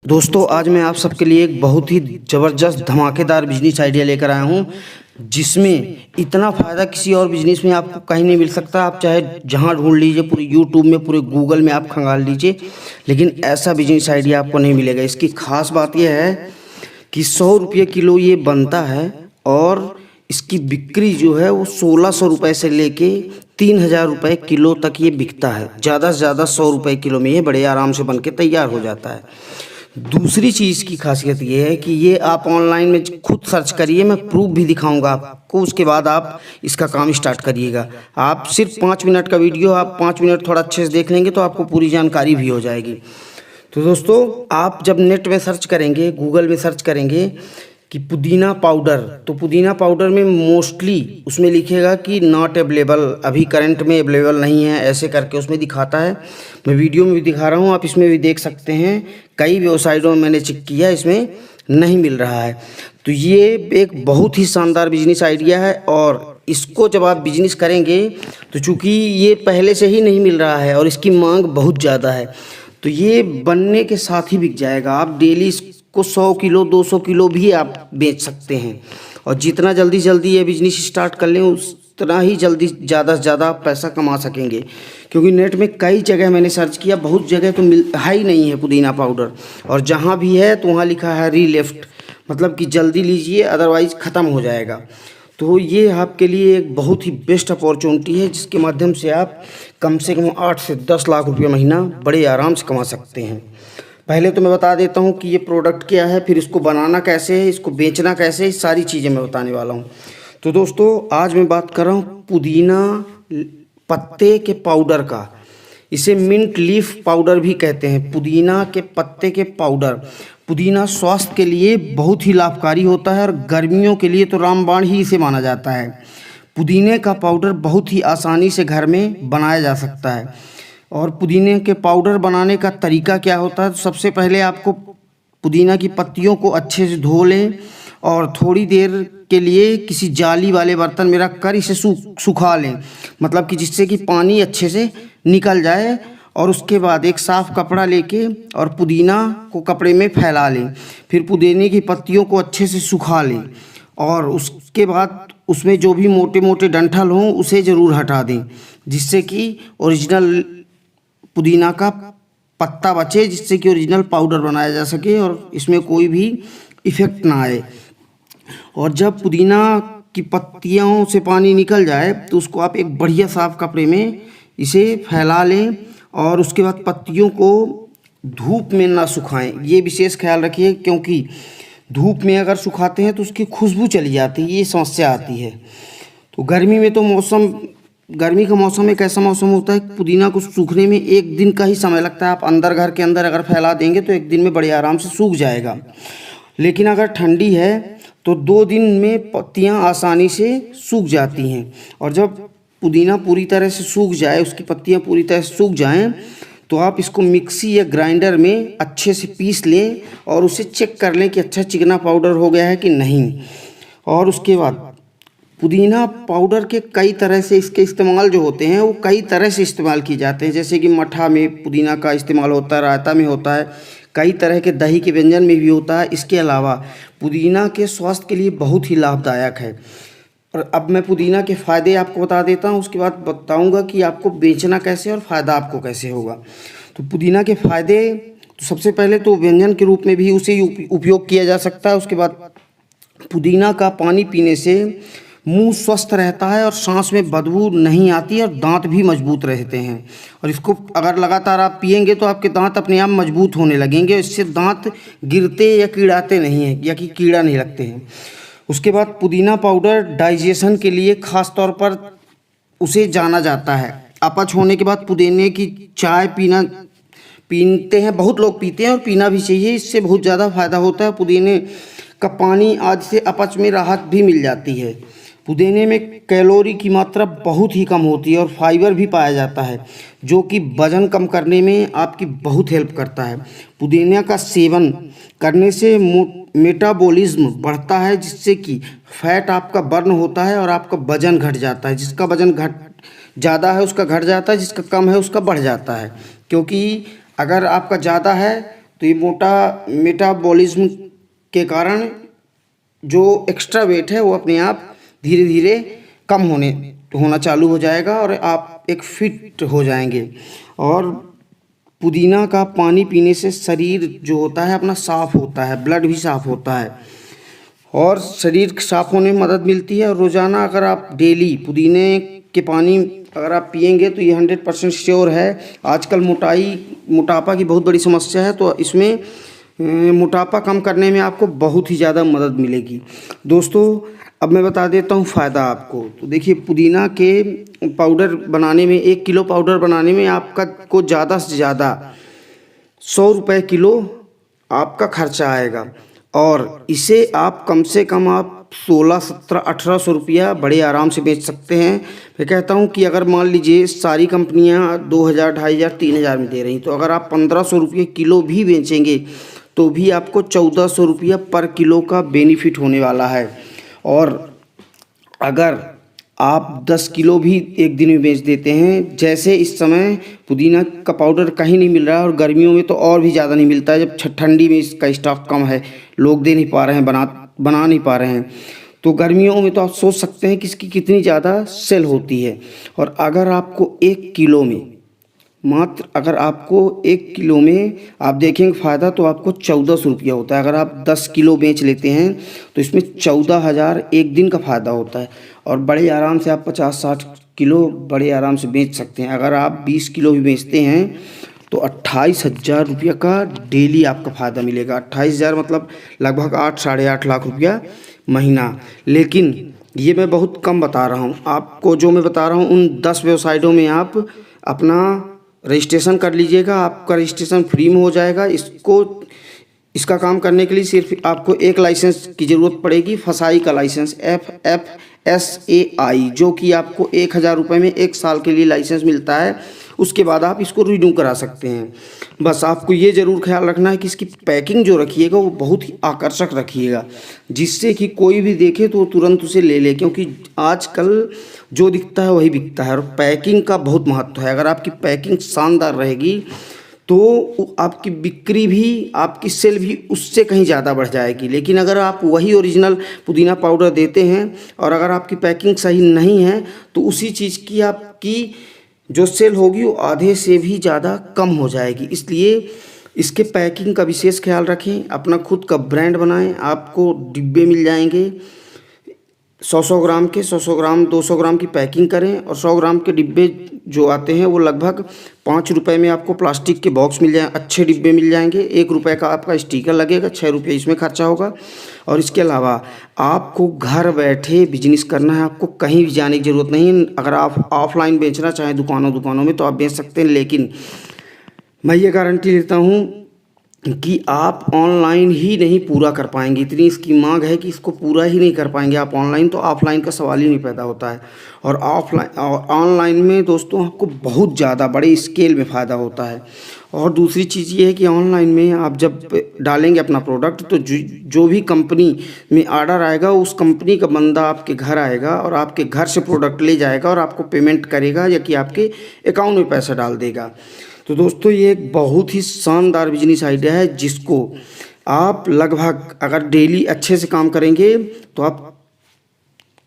दोस्तों आज मैं आप सबके लिए एक बहुत ही ज़बरदस्त धमाकेदार बिजनेस आइडिया लेकर आया हूं, जिसमें इतना फ़ायदा किसी और बिजनेस में आपको कहीं नहीं मिल सकता। आप चाहे जहां ढूंढ लीजिए, पूरे यूट्यूब में, पूरे गूगल में आप खंगाल लीजिए, लेकिन ऐसा बिजनेस आइडिया आपको नहीं मिलेगा। इसकी खास बात यह है कि 100 रुपये किलो ये बनता है और इसकी बिक्री जो है वो 1600 रुपये से लेके 3000 रुपये किलो तक ये बिकता है। ज़्यादा से ज़्यादा 100 रुपये किलो में ये बड़े आराम से बन के तैयार हो जाता है। दूसरी चीज़ की खासियत ये है कि ये आप ऑनलाइन में खुद सर्च करिए, मैं प्रूफ भी दिखाऊंगा आपको, उसके बाद आप इसका काम स्टार्ट करिएगा। आप सिर्फ 5 मिनट का वीडियो आप 5 मिनट थोड़ा अच्छे से देख लेंगे तो आपको पूरी जानकारी भी हो जाएगी। तो दोस्तों आप जब नेट में सर्च करेंगे, गूगल में सर्च करेंगे कि पुदीना पाउडर, तो पुदीना पाउडर में मोस्टली उसमें लिखेगा कि नॉट अवेलेबल, अभी करंट में अवेलेबल नहीं है, ऐसे करके उसमें दिखाता है। मैं वीडियो में भी दिखा रहा हूँ, आप इसमें भी देख सकते हैं। कई वेबसाइटों में मैंने चेक किया, इसमें नहीं मिल रहा है। तो ये एक बहुत ही शानदार बिजनेस आइडिया है और इसको जब आप बिजनेस करेंगे तो चूँकि ये पहले से ही नहीं मिल रहा है और इसकी मांग बहुत ज़्यादा है, तो ये बनने के साथ ही बिक जाएगा। आप डेली इसको 100 किलो 200 किलो भी आप बेच सकते हैं और जितना जल्दी जल्दी ये बिजनेस स्टार्ट कर लें उतना ही जल्दी ज़्यादा से ज़्यादा पैसा कमा सकेंगे। क्योंकि नेट में कई जगह मैंने सर्च किया, बहुत जगह तो है ही नहीं है पुदीना पाउडर, और जहाँ भी है तो वहाँ लिखा है रीलेफ्ट, मतलब कि जल्दी लीजिए अदरवाइज़ ख़त्म हो जाएगा। तो ये आपके लिए एक बहुत ही बेस्ट अपॉर्चुनिटी है, जिसके माध्यम से आप कम से कम 8 से 10 लाख रुपये महीना बड़े आराम से कमा सकते हैं। पहले तो मैं बता देता हूँ कि ये प्रोडक्ट क्या है, फिर इसको बनाना कैसे है, इसको बेचना कैसे है, सारी चीज़ें मैं बताने वाला हूँ। तो दोस्तों आज मैं बात कर रहा हूँ पुदीना पत्ते के पाउडर का। इसे मिंट लीफ पाउडर भी कहते हैं, पुदीना के पत्ते के पाउडर। पुदीना स्वास्थ्य के लिए बहुत ही लाभकारी होता है और गर्मियों के लिए तो रामबाण ही इसे माना जाता है। पुदीने का पाउडर बहुत ही आसानी से घर में बनाया जा सकता है। और पुदीने के पाउडर बनाने का तरीका क्या होता है, तो सबसे पहले आपको पुदीना की पत्तियों को अच्छे से धो लें और थोड़ी देर के लिए किसी जाली वाले बर्तन में रख कर इसे सुखा लें, मतलब कि जिससे कि पानी अच्छे से निकल जाए। और उसके बाद एक साफ़ कपड़ा लेके और पुदीना को कपड़े में फैला लें। फिर पुदीने की पत्तियों को अच्छे से सुखा लें और उसके बाद उसमें जो भी मोटे मोटे डंठल हों उसे ज़रूर हटा दें, जिससे कि ओरिजिनल पुदीना का पत्ता बचे, जिससे कि ओरिजिनल पाउडर बनाया जा सके और इसमें कोई भी इफ़ेक्ट ना आए। और जब पुदीना की पत्तियों से पानी निकल जाए तो उसको आप एक बढ़िया साफ़ कपड़े में इसे फैला लें और उसके बाद पत्तियों को धूप में ना सुखाएं। ये विशेष ख्याल रखिए, क्योंकि धूप में अगर सुखाते हैं तो उसकी खुशबू चली जाती है, ये समस्या आती है। तो गर्मी में तो गर्मी का मौसम एक ऐसा मौसम होता है कि पुदीना को सूखने में 1 दिन का ही समय लगता है। आप अंदर घर के अंदर अगर फैला देंगे तो 1 दिन में बड़े आराम से सूख जाएगा। लेकिन अगर ठंडी है तो 2 दिन में पत्तियां आसानी से सूख जाती हैं। और जब पुदीना पूरी तरह से सूख जाए, उसकी पत्तियां पूरी तरह से सूख जाएं, तो आप इसको मिक्सी या ग्राइंडर में अच्छे से पीस लें और उसे चेक कर लें कि अच्छा चिकना पाउडर हो गया है कि नहीं। और उसके बाद पुदीना पाउडर के कई तरह से इसके इस्तेमाल जो होते हैं वो कई तरह से इस्तेमाल किए जाते हैं। जैसे कि मठा में पुदीना का इस्तेमाल होता है, रायता में होता है, कई तरह के दही के व्यंजन में भी होता है। इसके अलावा पुदीना के स्वास्थ्य के लिए बहुत ही लाभदायक है। और अब मैं पुदीना के फ़ायदे आपको बता देता हूँ, उसके बाद बताऊँगा कि आपको बेचना कैसे और फ़ायदा आपको कैसे होगा। तो पुदीना के फ़ायदे, तो सबसे पहले तो व्यंजन के रूप में भी उसे उपयोग किया जा सकता है। उसके बाद पुदीना का पानी पीने से मुंह स्वस्थ रहता है और सांस में बदबू नहीं आती और दांत भी मजबूत रहते हैं। और इसको अगर लगातार आप पिएंगे तो आपके दांत अपने आप मजबूत होने लगेंगे, इससे दांत गिरते या कीड़ाते नहीं हैं या कि कीड़ा नहीं लगते हैं। उसके बाद पुदीना पाउडर डाइजेशन के लिए ख़ास तौर पर उसे जाना जाता है। अपच होने के बाद पुदीने की चाय पीते हैं, बहुत लोग पीते हैं और पीना भी चाहिए, इससे बहुत ज़्यादा फ़ायदा होता है। पुदीने का पानी आदि से अपच में राहत भी मिल जाती है। पुदीने में कैलोरी की मात्रा बहुत ही कम होती है और फाइबर भी पाया जाता है, जो कि वजन कम करने में आपकी बहुत हेल्प करता है। पुदीना का सेवन करने से मेटाबॉलिज्म बढ़ता है, जिससे कि फैट आपका बर्न होता है और आपका वजन घट जाता है। जिसका वजन ज़्यादा है उसका घट जाता है, जिसका कम है उसका बढ़ जाता है। क्योंकि अगर आपका ज़्यादा है तो ये मेटाबॉलिज्म के कारण जो एक्स्ट्रा वेट है वो अपने आप धीरे धीरे कम होना चालू हो जाएगा और आप एक फिट हो जाएंगे। और पुदीना का पानी पीने से शरीर जो होता है अपना साफ़ होता है, ब्लड भी साफ़ होता है और शरीर साफ़ होने में मदद मिलती है। और रोज़ाना अगर आप डेली पुदीने के पानी अगर आप पिएंगे तो ये 100% श्योर है। आजकल मोटापा की बहुत बड़ी समस्या है, तो इसमें मोटापा कम करने में आपको बहुत ही ज़्यादा मदद मिलेगी। दोस्तों अब मैं बता देता हूँ फ़ायदा आपको। तो देखिए, पुदीना के पाउडर बनाने में 1 किलो पाउडर बनाने में आपका को ज़्यादा से ज़्यादा 100 रुपये किलो आपका खर्चा आएगा और इसे आप कम से कम आप 16, 17, 1800 रुपया बड़े आराम से बेच सकते हैं। मैं कहता हूँ कि अगर मान लीजिए सारी कंपनियाँ 2000, 2500, 3000 में दे रही, तो अगर आप 1500 रुपये किलो भी बेचेंगे तो भी आपको 1400 रुपया पर किलो का बेनिफिट होने वाला है। और अगर आप 10 किलो भी एक दिन में बेच देते हैं, जैसे इस समय पुदीना का पाउडर कहीं नहीं मिल रहा है और गर्मियों में तो और भी ज़्यादा नहीं मिलता है, जब ठंडी में इसका स्टॉक कम है, लोग दे नहीं पा रहे हैं, बना नहीं पा रहे हैं, तो गर्मियों में तो आप सोच सकते हैं कि इसकी कितनी ज़्यादा सेल होती है। और अगर आपको 1 किलो में अगर आपको 1 किलो में आप देखेंगे फ़ायदा तो आपको 1400 रुपया होता है। अगर आप 10 किलो बेच लेते हैं तो इसमें 14,000 एक दिन का फ़ायदा होता है और बड़े आराम से आप 50-60 किलो बड़े आराम से बेच सकते हैं। अगर आप 20 किलो भी बेचते हैं तो 28,000 रुपया का डेली आपका फ़ायदा मिलेगा। 28,000 मतलब लगभग 8, 8.5 लाख रुपया महीना। लेकिन ये मैं बहुत कम बता रहा हूँ आपको, जो मैं बता रहा हूँ उन 10 वेबसाइटों में आप अपना रजिस्ट्रेशन कर लीजिएगा, आपका रजिस्ट्रेशन फ्री में हो जाएगा। इसका काम करने के लिए सिर्फ आपको एक लाइसेंस की ज़रूरत पड़ेगी, फसाई का लाइसेंस, FFSAI, जो कि आपको 1000 रुपये में 1 साल के लिए लाइसेंस मिलता है। उसके बाद आप इसको रिन्यू करा सकते हैं। बस आपको ये ज़रूर ख्याल रखना है कि इसकी पैकिंग जो रखिएगा वो बहुत ही आकर्षक रखिएगा, जिससे कि कोई भी देखे तो तुरंत उसे ले ले, क्योंकि आजकल जो दिखता है वही बिकता है और पैकिंग का बहुत महत्व है। अगर आपकी पैकिंग शानदार रहेगी तो आपकी बिक्री भी, आपकी सेल भी उससे कहीं ज़्यादा बढ़ जाएगी। लेकिन अगर आप वही ओरिजिनल पुदीना पाउडर देते हैं और अगर आपकी पैकिंग सही नहीं है तो उसी चीज़ की आपकी जो सेल होगी वो आधे से भी ज़्यादा कम हो जाएगी। इसलिए इसके पैकिंग का विशेष ख्याल रखें, अपना खुद का ब्रांड बनाएं। आपको डिब्बे मिल जाएंगे 100-100 ग्राम के, 100-100 ग्राम, 200 ग्राम की पैकिंग करें और 100 ग्राम के डिब्बे जो आते हैं वो लगभग 5 रुपये में आपको प्लास्टिक के बॉक्स मिल जाए, अच्छे डिब्बे मिल जाएंगे। 1 रुपये का आपका स्टिकर लगेगा, 6 रुपये इसमें खर्चा होगा। और इसके अलावा आपको घर बैठे बिजनेस करना है, आपको कहीं भी जाने की ज़रूरत नहीं है। अगर आप ऑफलाइन बेचना चाहें दुकानों में तो आप बेच सकते हैं, लेकिन मैं ये गारंटी देता हूँ कि आप ऑनलाइन ही नहीं पूरा कर पाएंगे। इतनी इसकी मांग है कि इसको पूरा ही नहीं कर पाएंगे आप ऑनलाइन, तो ऑफलाइन का सवाल ही नहीं पैदा होता है। और ऑनलाइन में दोस्तों आपको बहुत ज़्यादा बड़े स्केल में फ़ायदा होता है। और दूसरी चीज़ ये है कि ऑनलाइन में आप जब डालेंगे अपना प्रोडक्ट तो जो भी कंपनी में ऑर्डर आएगा उस कंपनी का बंदा आपके घर आएगा और आपके घर से प्रोडक्ट ले जाएगा और आपको पेमेंट करेगा या कि आपके अकाउंट में पैसा डाल देगा। तो दोस्तों ये एक बहुत ही शानदार बिजनेस आइडिया है, जिसको आप लगभग अगर डेली अच्छे से काम करेंगे तो आप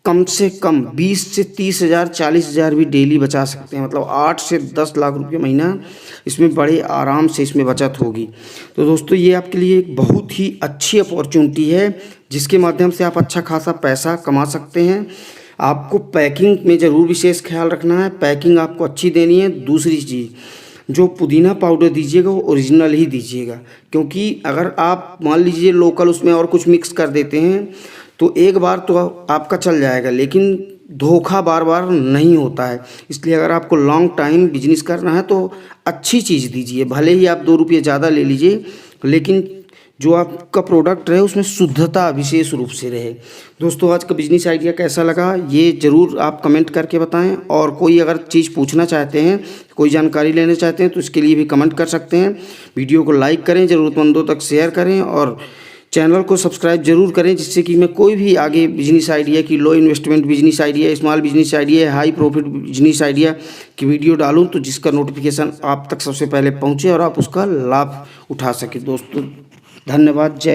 कम से कम 20 से 30,000, 40,000 भी डेली बचा सकते हैं। मतलब 8 से 10 लाख रुपये महीना इसमें बड़े आराम से इसमें बचत होगी। तो दोस्तों ये आपके लिए एक बहुत ही अच्छी अपॉर्चुनिटी है, जिसके माध्यम से आप अच्छा खासा पैसा कमा सकते हैं। आपको पैकिंग में ज़रूर विशेष ख्याल रखना है, पैकिंग आपको अच्छी देनी है। दूसरी चीज़, जो पुदीना पाउडर दीजिएगा वो ओरिजिनल ही दीजिएगा, क्योंकि अगर आप मान लीजिए लोकल उसमें और कुछ मिक्स कर देते हैं तो एक बार तो आपका चल जाएगा, लेकिन धोखा बार बार नहीं होता है। इसलिए अगर आपको लॉन्ग टाइम बिजनेस करना है तो अच्छी चीज़ दीजिए, भले ही आप 2 रुपये ज़्यादा ले लीजिए, लेकिन जो आपका प्रोडक्ट रहे उसमें शुद्धता विशेष रूप से रहे। दोस्तों आज का बिजनेस आइडिया कैसा लगा ये ज़रूर आप कमेंट करके बताएं, और कोई अगर चीज़ पूछना चाहते हैं, कोई जानकारी लेना चाहते हैं तो इसके लिए भी कमेंट कर सकते हैं। वीडियो को लाइक करें, ज़रूरतमंदों तक शेयर करें और चैनल को सब्सक्राइब जरूर करें, जिससे कि मैं कोई भी आगे बिजनेस आइडिया की, low investment business idea, small business idea, high profit business idea की वीडियो डालूं तो जिसका नोटिफिकेशन आप तक सबसे पहले पहुंचे और आप उसका लाभ उठा सकें। दोस्तों धन्यवाद, जय हिंद।